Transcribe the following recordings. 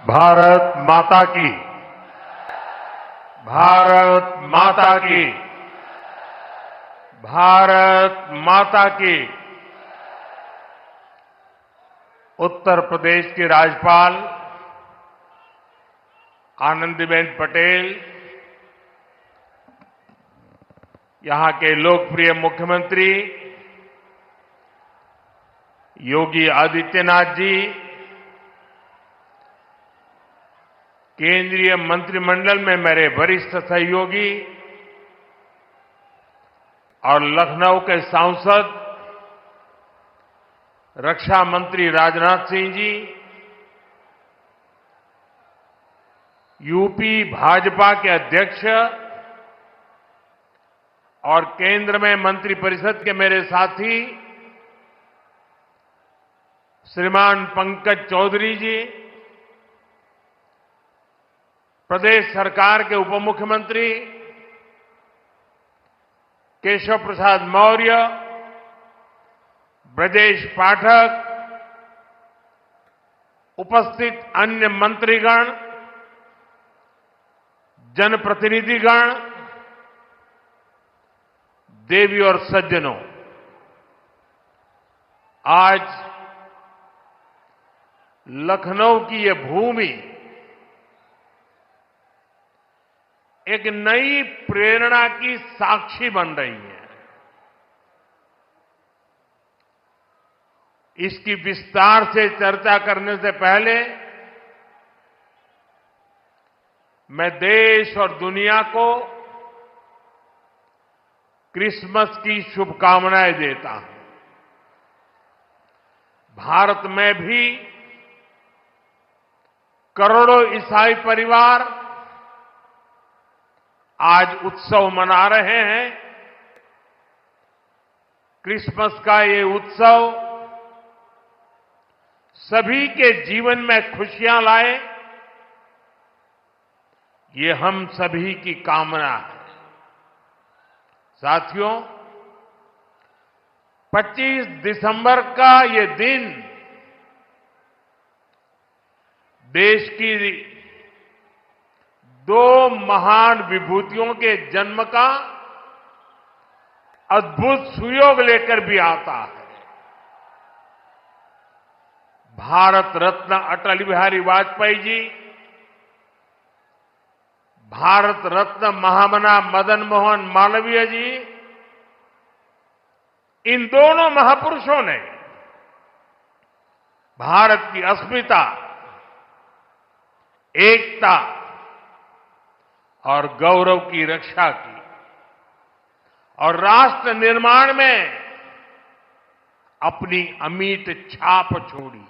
भारत माता की। भारत माता की। भारत माता की। उत्तर प्रदेश की राज्यपाल आनंदीबेन पटेल, यहां के लोकप्रिय मुख्यमंत्री योगी आदित्यनाथ जी, केंद्रीय मंत्रिमंडल में मेरे वरिष्ठ सहयोगी और लखनऊ के सांसद रक्षा मंत्री राजनाथ सिंह जी, यूपी भाजपा के अध्यक्ष और केंद्र में मंत्रिपरिषद के मेरे साथी श्रीमान पंकज चौधरी जी, प्रदेश सरकार के उप मुख्यमंत्री केशव प्रसाद मौर्य, ब्रजेश पाठक, उपस्थित अन्य मंत्रीगण, जनप्रतिनिधिगण, देवी और सज्जनों, आज लखनऊ की ये भूमि एक नई प्रेरणा की साक्षी बन रही है। इसकी विस्तार से चर्चा करने से पहले मैं देश और दुनिया को क्रिसमस की शुभकामनाएं देता हूं। भारत में भी करोड़ों ईसाई परिवार आज उत्सव मना रहे हैं। क्रिसमस का ये उत्सव सभी के जीवन में खुशियां लाए, ये हम सभी की कामना है। साथियों, 25 दिसंबर का ये दिन देश की दो महान विभूतियों के जन्म का अद्भुत सुयोग लेकर भी आता है। भारत रत्न अटल बिहारी वाजपेयी जी, भारत रत्न महामना मदन मोहन मालवीय जी, इन दोनों महापुरुषों ने भारत की अस्मिता, एकता और गौरव की रक्षा की और राष्ट्र निर्माण में अपनी अमिट छाप छोड़ी।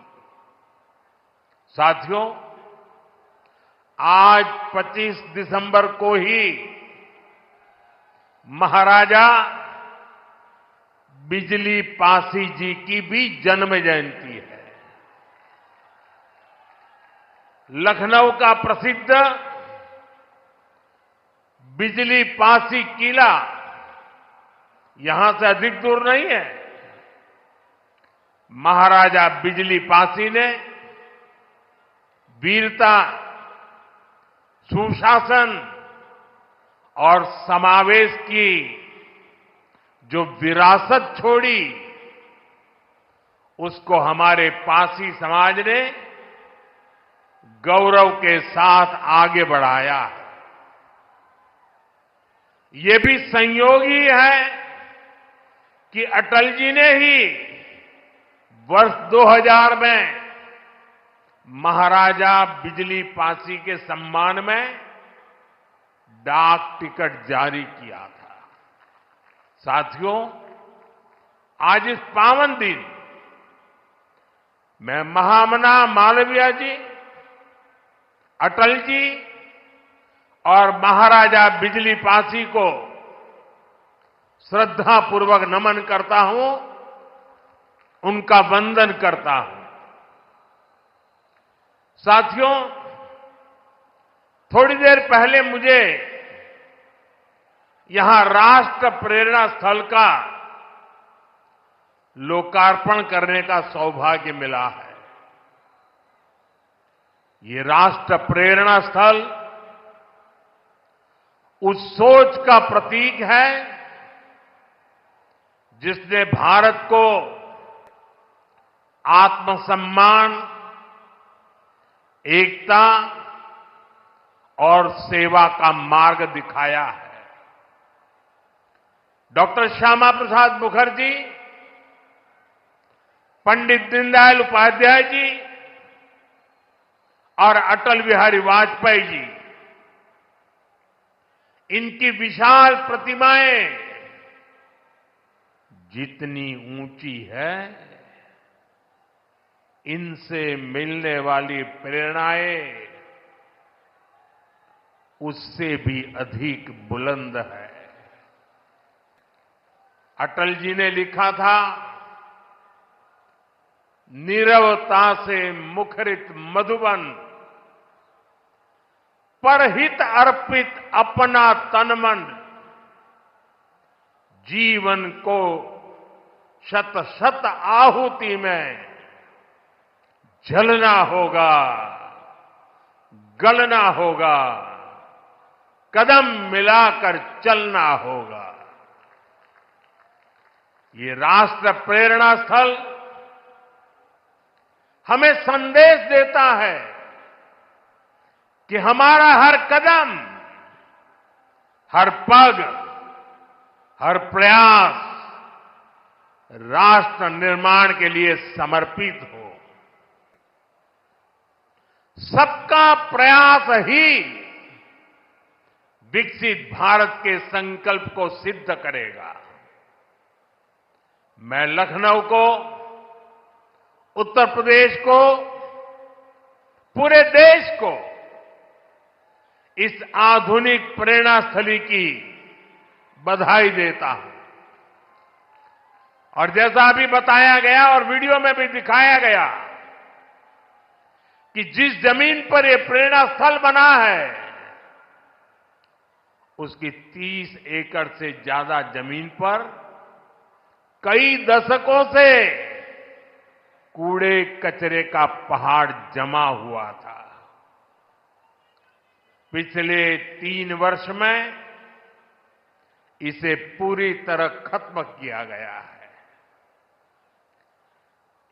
साथियों, आज 25 दिसंबर को ही महाराजा बिजली पासी जी की भी जन्म जयंती है। लखनऊ का प्रसिद्ध बिजली पासी किला यहां से अधिक दूर नहीं है। महाराजा बिजली पासी ने वीरता, सुशासन और समावेश की जो विरासत छोड़ी, उसको हमारे पासी समाज ने गौरव के साथ आगे बढ़ाया है। ये भी संयोग ही है कि अटल जी ने ही वर्ष 2000 में महाराजा बिजली पासी के सम्मान में डाक टिकट जारी किया था। साथियों, आज इस पावन दिन मैं महामना मालवीय जी, अटल जी और महाराजा बिजली पासी को श्रद्धापूर्वक नमन करता हूं, उनका वंदन करता हूं। साथियों, थोड़ी देर पहले मुझे यहां राष्ट्र प्रेरणा स्थल का लोकार्पण करने का सौभाग्य मिला है। ये राष्ट्र प्रेरणा स्थल उस सोच का प्रतीक है जिसने भारत को आत्मसम्मान, एकता और सेवा का मार्ग दिखाया है। डॉक्टर श्यामा प्रसाद मुखर्जी, पंडित दीनदयाल उपाध्याय जी और अटल बिहारी वाजपेयी जी, इनकी विशाल प्रतिमाएं जितनी ऊंची है, इनसे मिलने वाली प्रेरणाएं उससे भी अधिक बुलंद है। अटल जी ने लिखा था, नीरवता से मुखरित मधुबन, परहित अर्पित अपना तन मन, जीवन को शत शत आहुति में जलना होगा, गलना होगा, कदम मिलाकर चलना होगा। ये राष्ट्र प्रेरणा स्थल हमें संदेश देता है कि हमारा हर कदम, हर पग, हर प्रयास राष्ट्र निर्माण के लिए समर्पित हो। सबका प्रयास ही विकसित भारत के संकल्प को सिद्ध करेगा। मैं लखनऊ को, उत्तर प्रदेश को, पूरे देश को इस आधुनिक प्रेरणा स्थली की बधाई देता हूं। और जैसा अभी बताया गया और वीडियो में भी दिखाया गया कि जिस जमीन पर यह प्रेरणा स्थल बना है, उसकी 30 एकड़ से ज्यादा जमीन पर कई दशकों से कूड़े कचरे का पहाड़ जमा हुआ था। पिछले 3 वर्ष में इसे पूरी तरह खत्म किया गया है।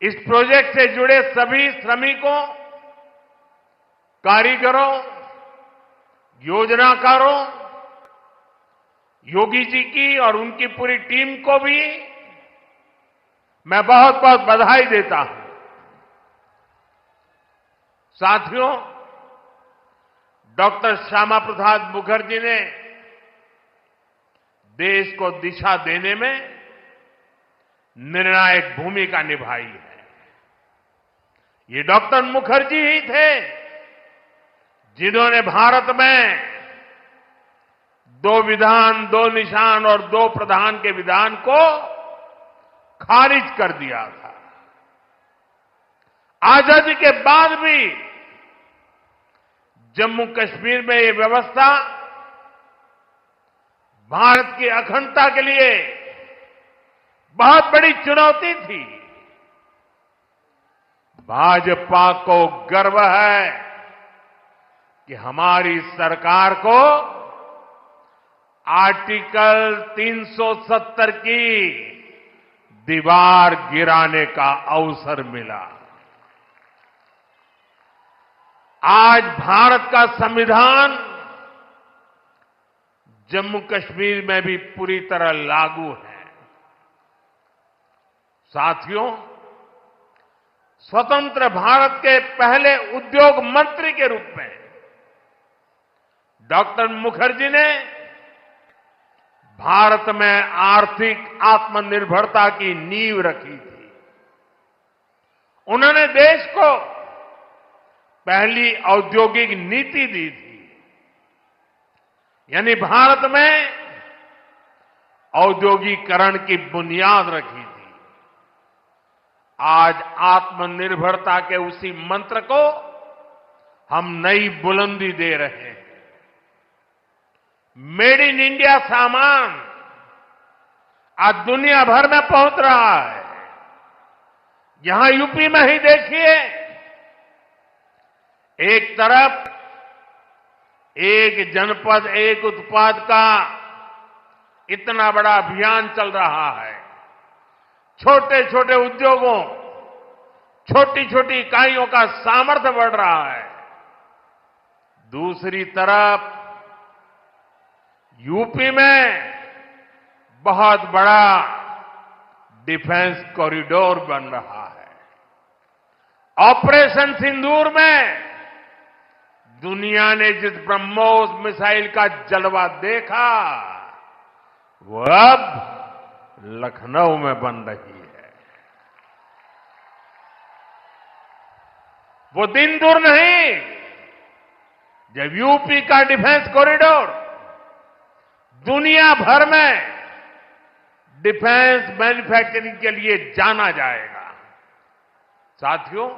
इस प्रोजेक्ट से जुड़े सभी श्रमिकों, कारीगरों, योजनाकारों, योगी जी की और उनकी पूरी टीम को भी मैं बहुत बहुत बधाई देता हूं। साथियों, डॉक्टर श्यामा प्रसाद मुखर्जी ने देश को दिशा देने में निर्णायक भूमिका निभाई है। ये डॉक्टर मुखर्जी ही थे जिन्होंने भारत में 2 विधान, 2 निशान और 2 प्रधान के विधान को खारिज कर दिया था। आजादी के बाद भी जम्मू कश्मीर में ये व्यवस्था भारत की अखंडता के लिए बहुत बड़ी चुनौती थी। भाजपा को गर्व है कि हमारी सरकार को आर्टिकल 370 की दीवार गिराने का अवसर मिला। आज भारत का संविधान जम्मू कश्मीर में भी पूरी तरह लागू है। साथियों, स्वतंत्र भारत के पहले उद्योग मंत्री के रूप में डॉक्टर मुखर्जी ने भारत में आर्थिक आत्मनिर्भरता की नींव रखी थी। उन्होंने देश को पहली औद्योगिक नीति दी थी, यानी भारत में औद्योगिकरण की बुनियाद रखी थी। आज आत्मनिर्भरता के उसी मंत्र को हम नई बुलंदी दे रहे हैं। मेड इन इंडिया सामान आज दुनिया भर में पहुंच रहा है। यहां यूपी में ही देखिए, एक तरफ एक जनपद एक उत्पाद का इतना बड़ा अभियान चल रहा है। छोटे छोटे उद्योगों, छोटी छोटी इकाइयों का सामर्थ्य बढ़ रहा है। दूसरी तरफ यूपी में बहुत बड़ा डिफेंस कॉरिडोर बन रहा है। ऑपरेशन सिंदूर में दुनिया ने जिस ब्रह्मोस मिसाइल का जलवा देखा, वो अब लखनऊ में बन रही है। वो दिन दूर नहीं जब यूपी का डिफेंस कॉरिडोर दुनिया भर में डिफेंस मैन्युफैक्चरिंग के लिए जाना जाएगा। साथियों,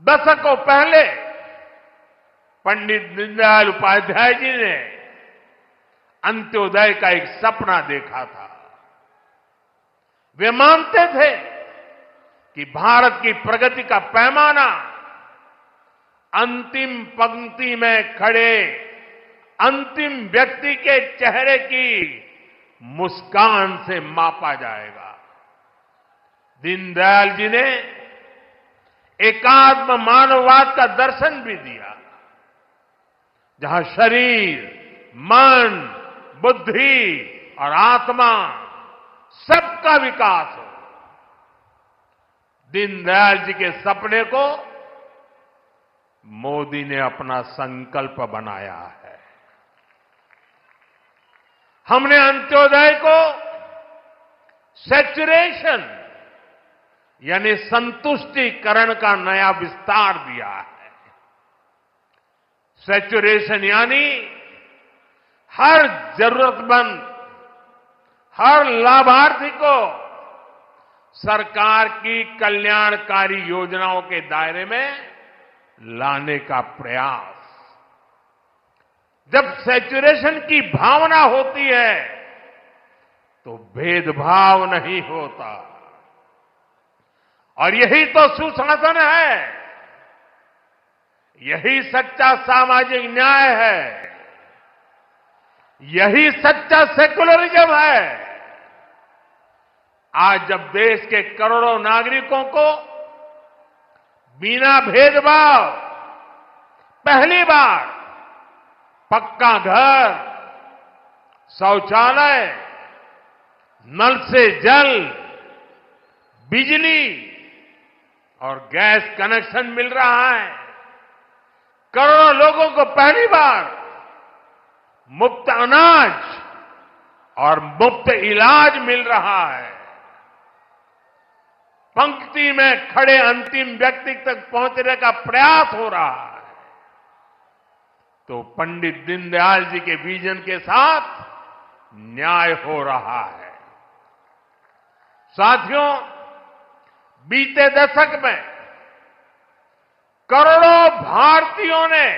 दशकों पहले पंडित दीनदयाल उपाध्याय जी ने अंत्योदय का एक सपना देखा था। वे मानते थे कि भारत की प्रगति का पैमाना अंतिम पंक्ति में खड़े अंतिम व्यक्ति के चेहरे की मुस्कान से मापा जाएगा। दीनदयाल जी ने एकात्म मानववाद का दर्शन भी दिया, जहां शरीर, मन, बुद्धि और आत्मा सबका विकास हो। दीनदयाल जी के सपने को मोदी ने अपना संकल्प बनाया है। हमने अंत्योदय को सैचुरेशन यानी संतुष्टिकरण का नया विस्तार दिया है। सैचुरेशन यानी हर जरूरतमंद, हर लाभार्थी को सरकार की कल्याणकारी योजनाओं के दायरे में लाने का प्रयास। जब सैचुरेशन की भावना होती है तो भेदभाव नहीं होता, और यही तो सुशासन है, यही सच्चा सामाजिक न्याय है, यही सच्चा सेकुलरिज्म है। आज जब देश के करोड़ों नागरिकों को बिना भेदभाव पहली बार पक्का घर, शौचालय, नल से जल, बिजली और गैस कनेक्शन मिल रहा है, करोड़ों लोगों को पहली बार मुफ्त अनाज और मुफ्त इलाज मिल रहा है, पंक्ति में खड़े अंतिम व्यक्ति तक पहुंचने का प्रयास हो रहा है, तो पंडित दीनदयाल जी के विजन के साथ न्याय हो रहा है। साथियों, बीते दशक में करोड़ों भारतीयों ने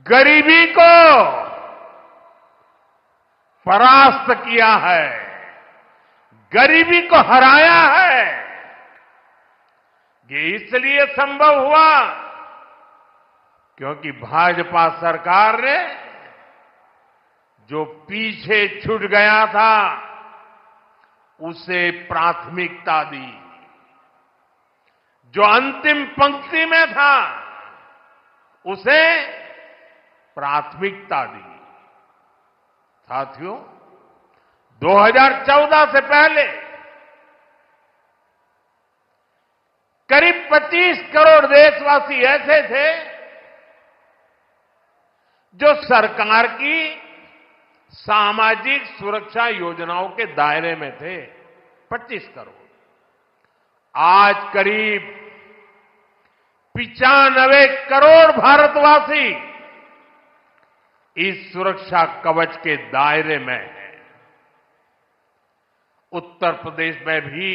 गरीबी को परास्त किया है, गरीबी को हराया है। ये इसलिए संभव हुआ क्योंकि भाजपा सरकार ने जो पीछे छूट गया था उसे प्राथमिकता दी, जो अंतिम पंक्ति में था उसे प्राथमिकता दी। साथियों, 2014 से पहले करीब 25 करोड़ देशवासी ऐसे थे जो सरकार की सामाजिक सुरक्षा योजनाओं के दायरे में थे। 25 करोड़। आज करीब 95 करोड़ भारतवासी इस सुरक्षा कवच के दायरे में हैं। उत्तर प्रदेश में भी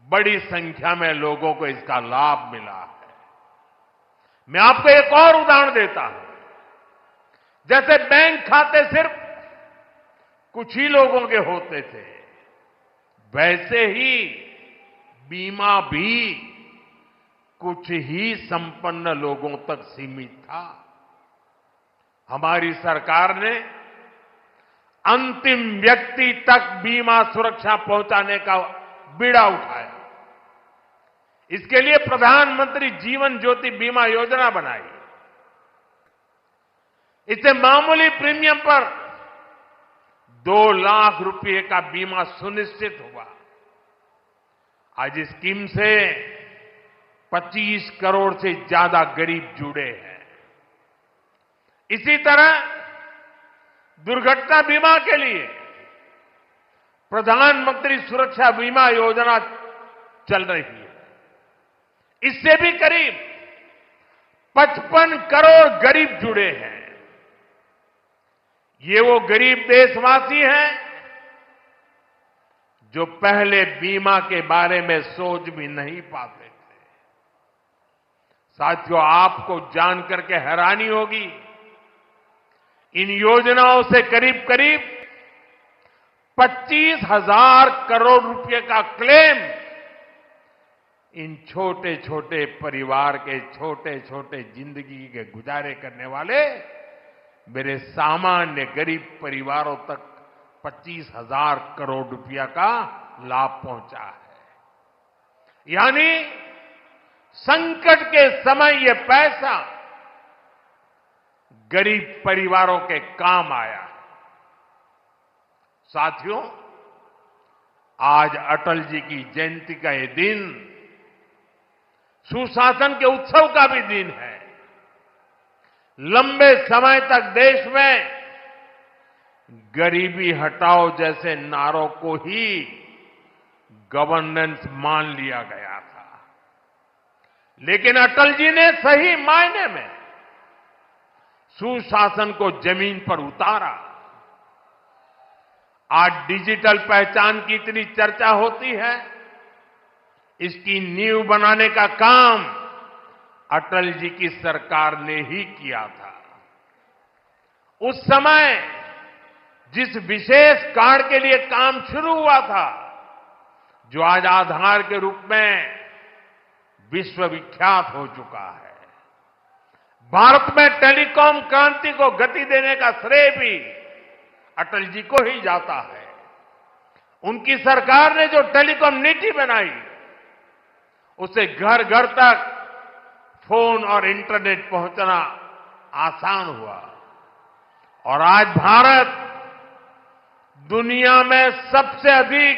बड़ी संख्या में लोगों को इसका लाभ मिला है। मैं आपको एक और उदाहरण देता हूं। जैसे बैंक खाते सिर्फ कुछ ही लोगों के होते थे, वैसे ही बीमा भी कुछ ही संपन्न लोगों तक सीमित था। हमारी सरकार ने अंतिम व्यक्ति तक बीमा सुरक्षा पहुंचाने का बीड़ा उठाया। इसके लिए प्रधानमंत्री जीवन ज्योति बीमा योजना बनाई। इससे मामूली प्रीमियम पर 2 लाख रुपए का बीमा सुनिश्चित हुआ। आज इस स्कीम से 25 करोड़ से ज्यादा गरीब जुड़े हैं। इसी तरह दुर्घटना बीमा के लिए प्रधानमंत्री सुरक्षा बीमा योजना चल रही है। इससे भी करीब 55 करोड़ गरीब जुड़े हैं। ये वो गरीब देशवासी हैं जो पहले बीमा के बारे में सोच भी नहीं पाते थे। साथियों, आपको जानकर के हैरानी होगी, इन योजनाओं से करीब करीब 25,000 करोड़ रुपए का क्लेम इन छोटे छोटे परिवार के छोटे छोटे जिंदगी के गुजारे करने वाले मेरे सामान्य गरीब परिवारों तक 25,000 करोड़ रुपया का लाभ पहुंचा है। यानी संकट के समय ये पैसा गरीब परिवारों के काम आया है। साथियों, आज अटल जी की जयंती का ये दिन सुशासन के उत्सव का भी दिन है। लंबे समय तक देश में गरीबी हटाओ जैसे नारों को ही गवर्नेंस मान लिया गया था, लेकिन अटल जी ने सही मायने में सुशासन को जमीन पर उतारा। आज डिजिटल पहचान की इतनी चर्चा होती है, इसकी नींव बनाने का काम अटल जी की सरकार ने ही किया था। उस समय जिस विशेष कार्ड के लिए काम शुरू हुआ था, जो आज आधार के रूप में विश्वविख्यात हो चुका है, भारत में टेलीकॉम क्रांति को गति देने का श्रेय भी अटल जी को ही जाता है। उनकी सरकार ने जो टेलीकॉम नीति बनाई, उससे घर घर तक फोन और इंटरनेट पहुंचना आसान हुआ और आज भारत दुनिया में सबसे अधिक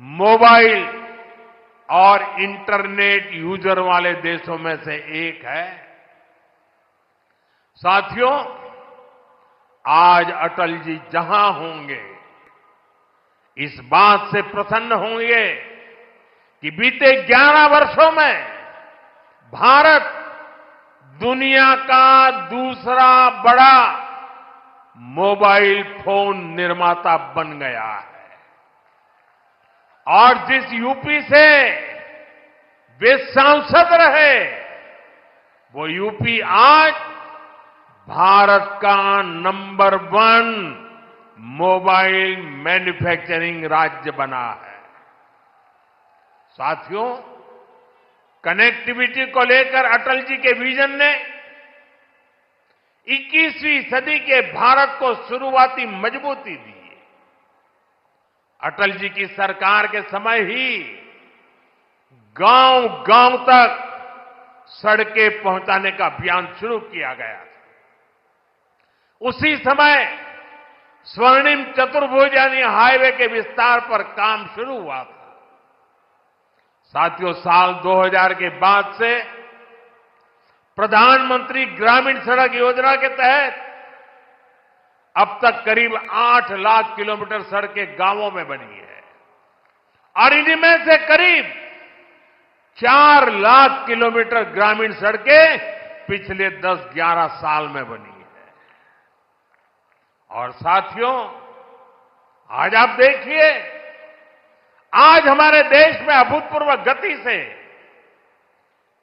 मोबाइल और इंटरनेट यूजर वाले देशों में से एक है। साथियों, आज अटल जी जहां होंगे, इस बात से प्रसन्न होंगे कि बीते 11 वर्षों में भारत दुनिया का दूसरा बड़ा मोबाइल फोन निर्माता बन गया है। और जिस यूपी से वे सांसद रहे, वो यूपी आज भारत का नंबर 1 मोबाइल मैन्युफैक्चरिंग राज्य बना है। साथियों, कनेक्टिविटी को लेकर अटल जी के विजन ने 21वीं सदी के भारत को शुरुआती मजबूती दी। अटल जी की सरकार के समय ही गांव गांव तक सड़कें पहुंचाने का अभियान शुरू किया गया था। उसी समय स्वर्णिम चतुर्भुज यानी हाईवे के विस्तार पर काम शुरू हुआ था। साथियों, साल 2000 के बाद से प्रधानमंत्री ग्रामीण सड़क योजना के तहत अब तक करीब 8 लाख किलोमीटर सड़कें गांवों में बनी है और इनमें से करीब 4 लाख किलोमीटर ग्रामीण सड़कें पिछले 10-11 साल में बनी है। और साथियों, आज आप देखिए, आज हमारे देश में अभूतपूर्व गति से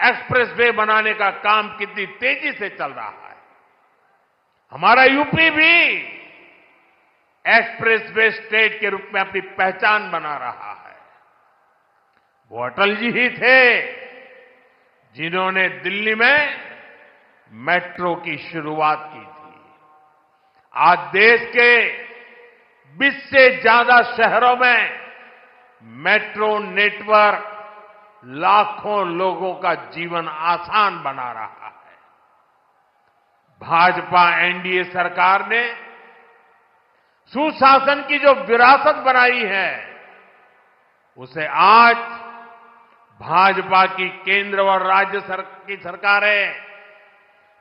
एक्सप्रेसवे बनाने का काम कितनी तेजी से चल रहा है। हमारा यूपी भी एक्सप्रेसवे स्टेट के रूप में अपनी पहचान बना रहा है। वो अटल जी ही थे जिन्होंने दिल्ली में मेट्रो की शुरुआत की थी। आज देश के 20 से ज्यादा शहरों में मेट्रो नेटवर्क लाखों लोगों का जीवन आसान बना रहा है। भाजपा एनडीए सरकार ने सुशासन की जो विरासत बनाई है, उसे आज भाजपा की केंद्र और राज्य की सरकारें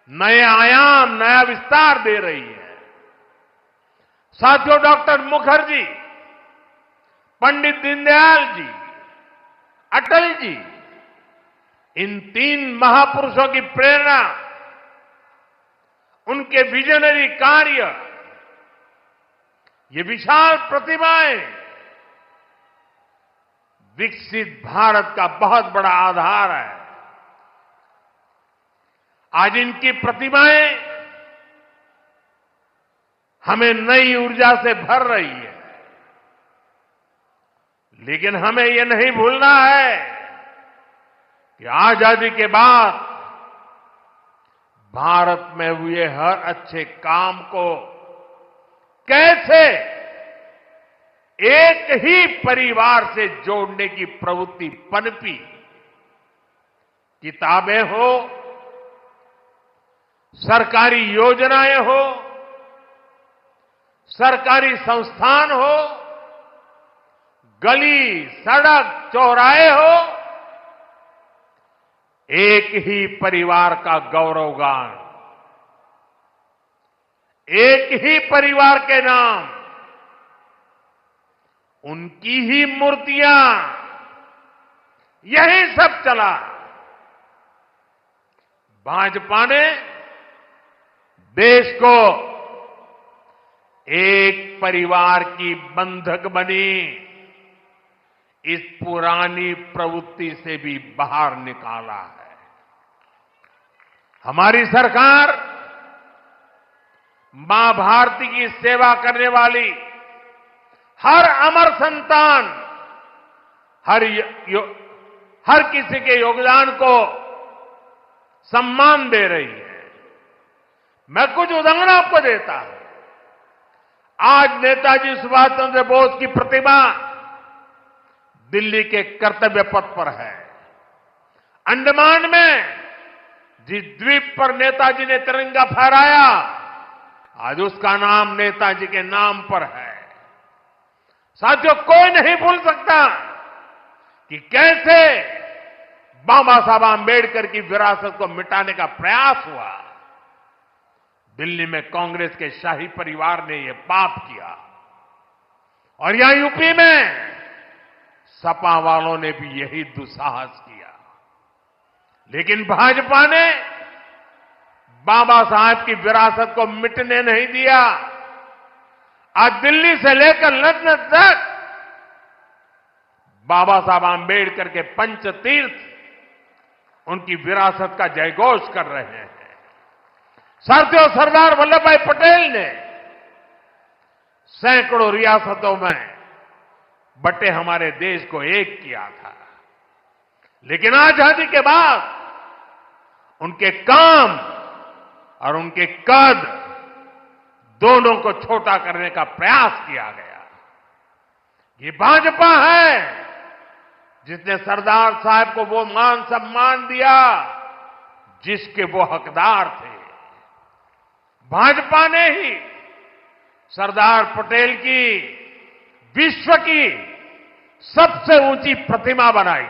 नए आयाम, नया विस्तार दे रही है। साथियों, डॉक्टर मुखर्जी, पंडित दीनदयाल जी, अटल जी, इन 3 महापुरुषों की प्रेरणा, उनके विजनरी कार्य, ये विशाल प्रतिभाएं विकसित भारत का बहुत बड़ा आधार है। आज इनकी प्रतिभाएं हमें नई ऊर्जा से भर रही है। लेकिन हमें यह नहीं भूलना है कि आजादी के बाद भारत में हुए हर अच्छे काम को कैसे एक ही परिवार से जोड़ने की प्रवृत्ति पनपी। किताबें हो, सरकारी योजनाएं हो, सरकारी संस्थान हो, गली, सड़क, चौराहे हो, एक ही परिवार का गौरवगान, एक ही परिवार के नाम, उनकी ही मूर्तियां, यही सब चला। भाजपा ने देश को एक परिवार की बंधक बनी इस पुरानी प्रवृत्ति से भी बाहर निकाला है। हमारी सरकार मां भारती की सेवा करने वाली हर अमर संतान, हर किसी के योगदान को सम्मान दे रही है। मैं कुछ उदाहरण आपको देता हूं। आज नेताजी सुभाष चंद्र बोस की प्रतिमा दिल्ली के कर्तव्य पथ पर है। अंडमान में जिस द्वीप पर नेताजी ने तिरंगा फहराया, आज उसका नाम नेताजी के नाम पर है। साथियों, कोई नहीं भूल सकता कि कैसे बाबा साहब आंबेडकर की विरासत को मिटाने का प्रयास हुआ। दिल्ली में कांग्रेस के शाही परिवार ने यह पाप किया और यहां यूपी में सपा वालों ने भी यही दुस्साहस किया। लेकिन भाजपा ने बाबा साहब की विरासत को मिटने नहीं दिया। आज दिल्ली से लेकर लंदन तक बाबा साहब आंबेडकर के पंचतीर्थ उनकी विरासत का जयघोष कर रहे हैं। साथियों, सरदार वल्लभ भाई पटेल ने सैकड़ों रियासतों में बटे हमारे देश को एक किया था। लेकिन आजादी के बाद उनके काम और उनके कद दोनों को छोटा करने का प्रयास किया गया। ये भाजपा है जिसने सरदार साहब को वो मान सम्मान दिया जिसके वो हकदार थे। भाजपा ने ही सरदार पटेल की विश्व की सबसे ऊंची प्रतिमा बनाई,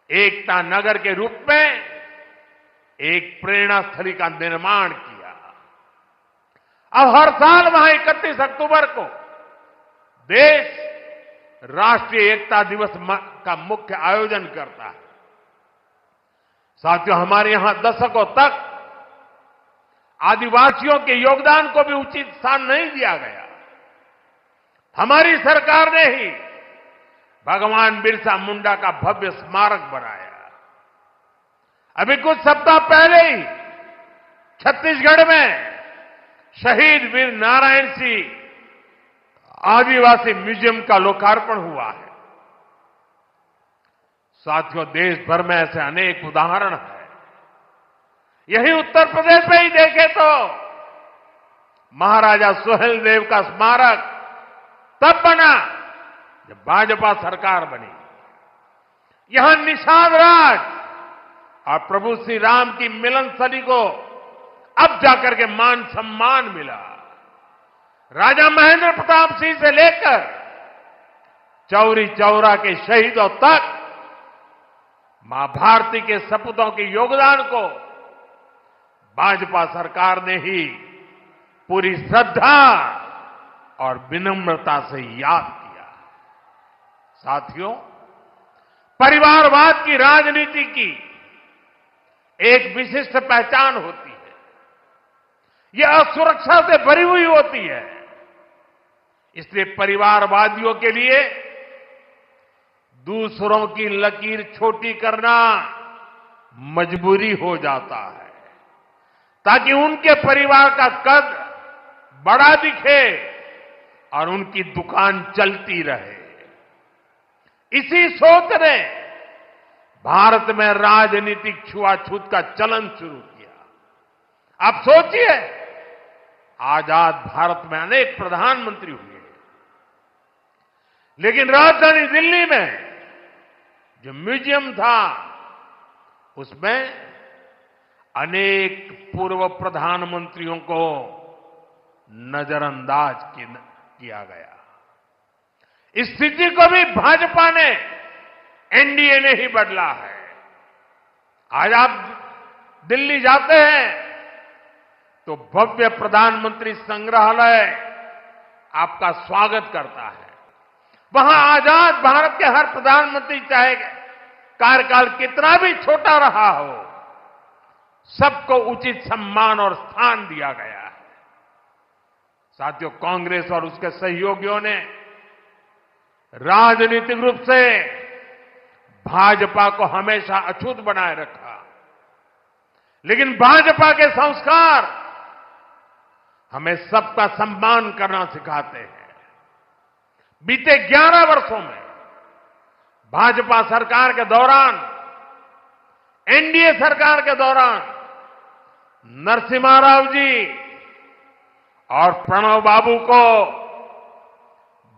एकता नगर के रूप में एक प्रेरणा स्थली का निर्माण किया। अब हर साल वहां 31 अक्टूबर को देश राष्ट्रीय एकता दिवस का मुख्य आयोजन करता है। साथियों, हमारे यहां दशकों तक आदिवासियों के योगदान को भी उचित स्थान नहीं दिया गया। हमारी सरकार ने ही भगवान बिरसा मुंडा का भव्य स्मारक बनाया। अभी कुछ सप्ताह पहले ही छत्तीसगढ़ में शहीद वीर नारायण सिंह आदिवासी म्यूजियम का लोकार्पण हुआ है। साथियों, देश भर में ऐसे अनेक उदाहरण हैं। यही उत्तर प्रदेश में ही देखें तो महाराजा सुहेलदेव का स्मारक तब बना जब भाजपा सरकार बनी। यहां निषाद राज और प्रभु श्री राम की मिलनस्थली को अब जाकर के मान सम्मान मिला। राजा महेंद्र प्रताप सिंह से लेकर चौरी चौरा के शहीदों तक मां भारती के सपूतों के योगदान को भाजपा सरकार ने ही पूरी श्रद्धा और विनम्रता से याद किया। साथियों, परिवारवाद की राजनीति की एक विशिष्ट पहचान होती है। यह असुरक्षा से भरी हुई होती है। इसलिए परिवारवादियों के लिए दूसरों की लकीर छोटी करना मजबूरी हो जाता है, ताकि उनके परिवार का कद बड़ा दिखे और उनकी दुकान चलती रहे। इसी सोच ने भारत में राजनीतिक छुआछूत का चलन शुरू किया। आप सोचिए, आजाद भारत में अनेक प्रधानमंत्री हुए, लेकिन राजधानी दिल्ली में जो म्यूजियम था उसमें अनेक पूर्व प्रधानमंत्रियों को नजरअंदाज किया गया। इस स्थिति को भी भाजपा ने, एनडीए ने ही बदला है। आज आप दिल्ली जाते हैं तो भव्य प्रधानमंत्री संग्रहालय आपका स्वागत करता है। वहां आजाद भारत के हर प्रधानमंत्री, चाहे कार्यकाल कितना भी छोटा रहा हो, सबको उचित सम्मान और स्थान दिया गया है। साथियों, कांग्रेस और उसके सहयोगियों ने राजनीतिक रूप से भाजपा को हमेशा अछूत बनाए रखा, लेकिन भाजपा के संस्कार हमें सबका सम्मान करना सिखाते हैं। बीते 11 वर्षों में भाजपा सरकार के दौरान, एनडीए सरकार के दौरान नरसिम्हा राव जी और प्रणब बाबू को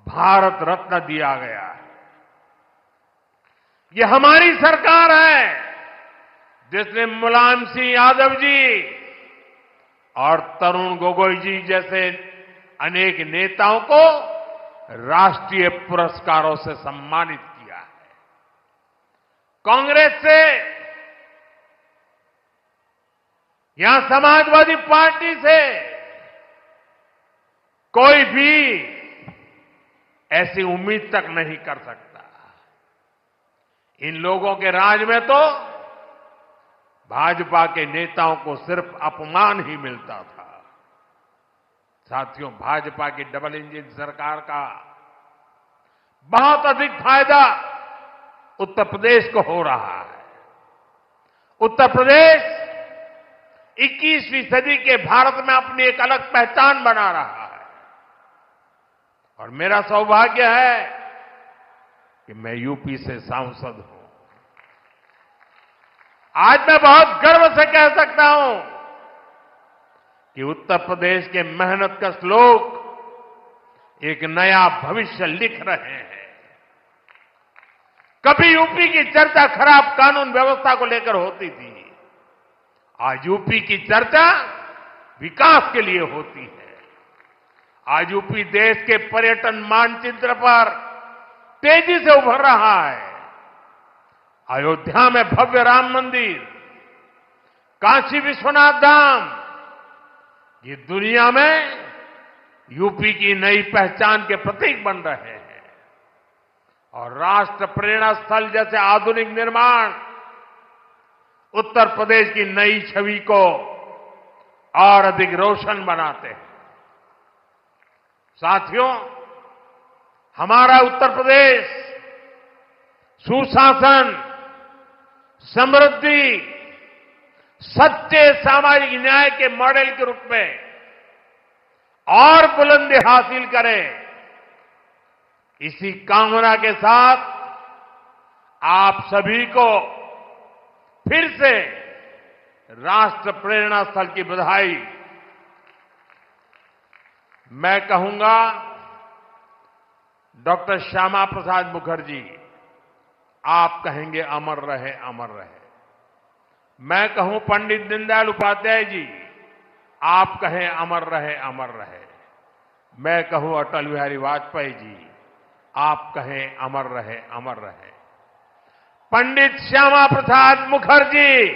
भारत रत्न दिया गया है। यह हमारी सरकार है जिसने मुलायम सिंह यादव जी और तरुण गोगोई जी जैसे अनेक नेताओं को राष्ट्रीय पुरस्कारों से सम्मानित किया है। कांग्रेस से, यहां समाजवादी पार्टी से कोई भी ऐसी उम्मीद तक नहीं कर सकता। इन लोगों के राज में तो भाजपा के नेताओं को सिर्फ अपमान ही मिलता था। साथियों, भाजपा की डबल इंजन सरकार का बहुत अधिक फायदा उत्तर प्रदेश को हो रहा है। उत्तर प्रदेश 21वीं सदी के भारत में अपनी एक अलग पहचान बना रहा है और मेरा सौभाग्य है कि मैं यूपी से सांसद हूं। आज मैं बहुत गर्व से कह सकता हूं कि उत्तर प्रदेश के मेहनतकश लोग एक नया भविष्य लिख रहे हैं। कभी यूपी की चर्चा खराब कानून व्यवस्था को लेकर होती थी, आज यूपी की चर्चा विकास के लिए होती है। आज यूपी देश के पर्यटन मानचित्र पर तेजी से उभर रहा है। अयोध्या में भव्य राम मंदिर, काशी विश्वनाथ धाम, ये दुनिया में यूपी की नई पहचान के प्रतीक बन रहे हैं और राष्ट्र प्रेरणा स्थल जैसे आधुनिक निर्माण उत्तर प्रदेश की नई छवि को और अधिक रोशन बनाते हैं। साथियों, हमारा उत्तर प्रदेश सुशासन, समृद्धि, सच्चे सामाजिक न्याय के मॉडल के रूप में और बुलंदी हासिल करे, इसी कामना के साथ आप सभी को फिर से राष्ट्र प्रेरणा स्थल की बधाई। मैं कहूंगा डॉक्टर श्यामा प्रसाद मुखर्जी, आप कहेंगे अमर रहे, अमर रहे। मैं कहूं पंडित दीनदयाल उपाध्याय जी, आप कहें अमर रहे, अमर रहे। मैं कहूं अटल बिहारी वाजपेयी जी, आप कहें अमर रहे, अमर रहे। पंडित श्यामा प्रसाद मुखर्जी,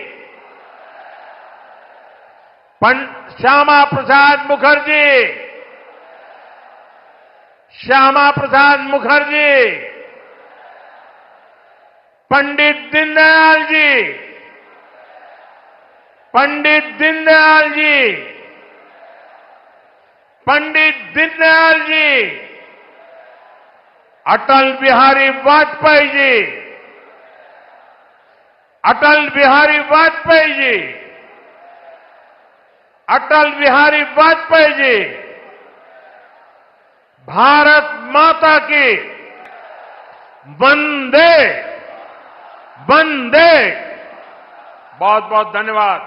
श्यामा प्रसाद मुखर्जी, श्यामा प्रसाद मुखर्जी, पंडित दीनदयाल जी, पंडित दीनदयाल जी, पंडित दीनदयाल जी, अटल बिहारी वाजपेयी जी, अटल बिहारी वाजपेयी जी, अटल बिहारी वाजपेयी जी, भारत माता की वंदे वंदे। बहुत बहुत धन्यवाद।